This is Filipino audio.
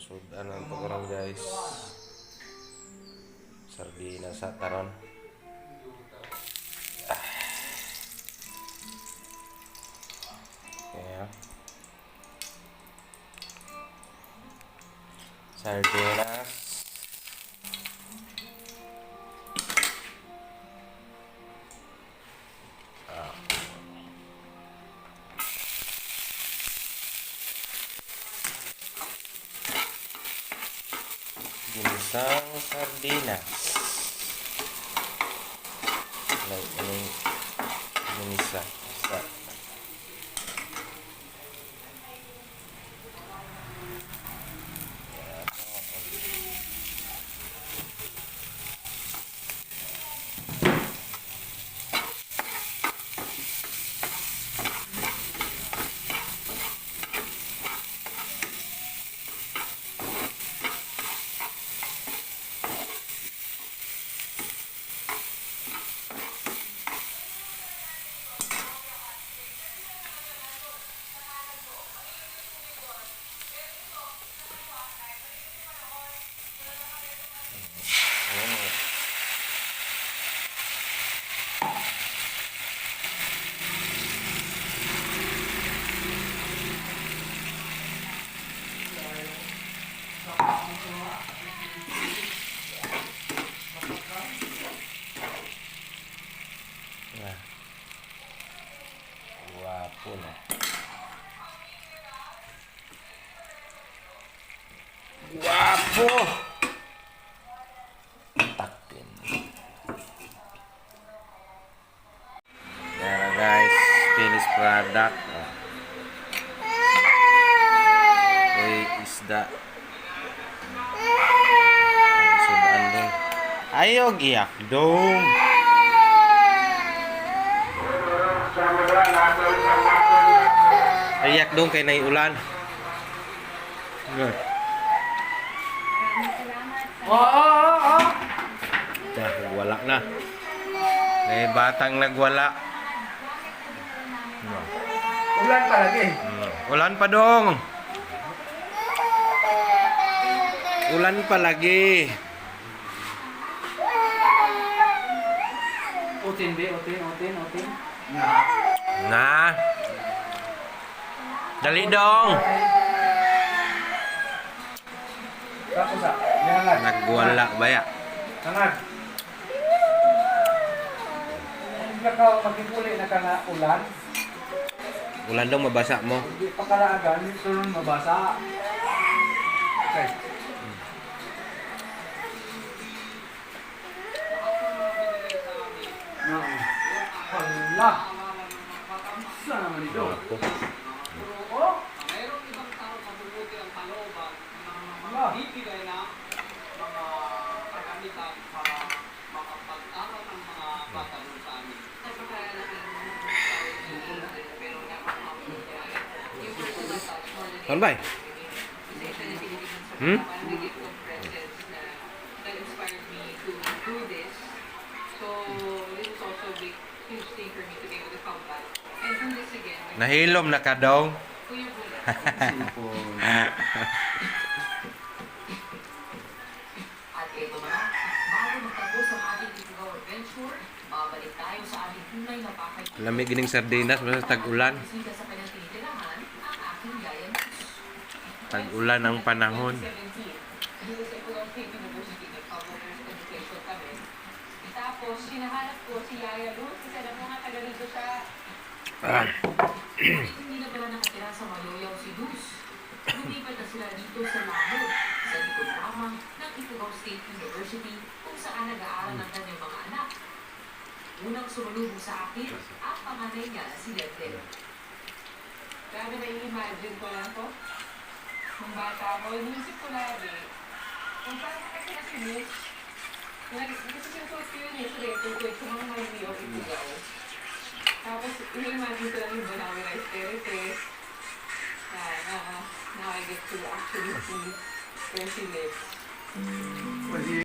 Sudan ang karon guys. Sardina sa taron. Kaya sardinas. Ginisang sardinas. Like ini ginisa sa guwapo na. Guwapo! Takin. Yan guys, finished product. Uy, isda. Sudan dong. Ayaw giyak dong. Ayak dong kay naiulan. Good. Wala na. May batang nagwala. Ulan pa lagi. Ulan pa dong. Ulan pa lagi. Utin. Na. Dali dong. Tapos yangan. Nagwala ba ya? Yangan. Hindi ka magkipuli na ka na ulan. Ulan dong mabasa mo. Hindi pa kalaagan, sunod mabasa. Okay. Hala. Saan naman ito? Oh? Mayroong ibang tao mabubuti ang kalooban ng Hala. bibigay na mga kagamitan para makapag-aral ng mga bata doon sa amin. Saan ba? Hmm? That inspired me to do this. So this is also a big, huge thing for me to be able to come back and do this again. Nahilom na ka dong. Kuya Bulan. At ito na, bago magtapos ang ating itigaw adventure, babalik tayo sa ating tunay na pakay. Lamig gining sardinas basta tag-ulan. Bisita sa kanyang tinitirahan, ang aking yaya Nus. Tag-ulan ang panahon. 2017, dito sa Ipulaw State University, nag-public education kami. Tapos, hinahanap ko si Yaya Luz, kasi alam mo nga, taga dito siya. Hindi na pala nakatira sa Maloyaw si Dus. Lumipat na sila dito sa Lahod, sa likod lamang ng Ipulaw State University, kung saan nag-aaral ang kanyang mga anak. Unang sumalubong sa akin, ang panganay niya na si Ledler. Grabe na i-imagine ko lang to. Nung bata ako, inisip ko lagi, kung saan kasi na si Luz, kasi sinusuot ko yun yung sweater ko, yung mga Marie of Ipulaw. Tapos, i-imagine ko lang yung Banawi Rice Terraces. Now I get to actually see where she lives.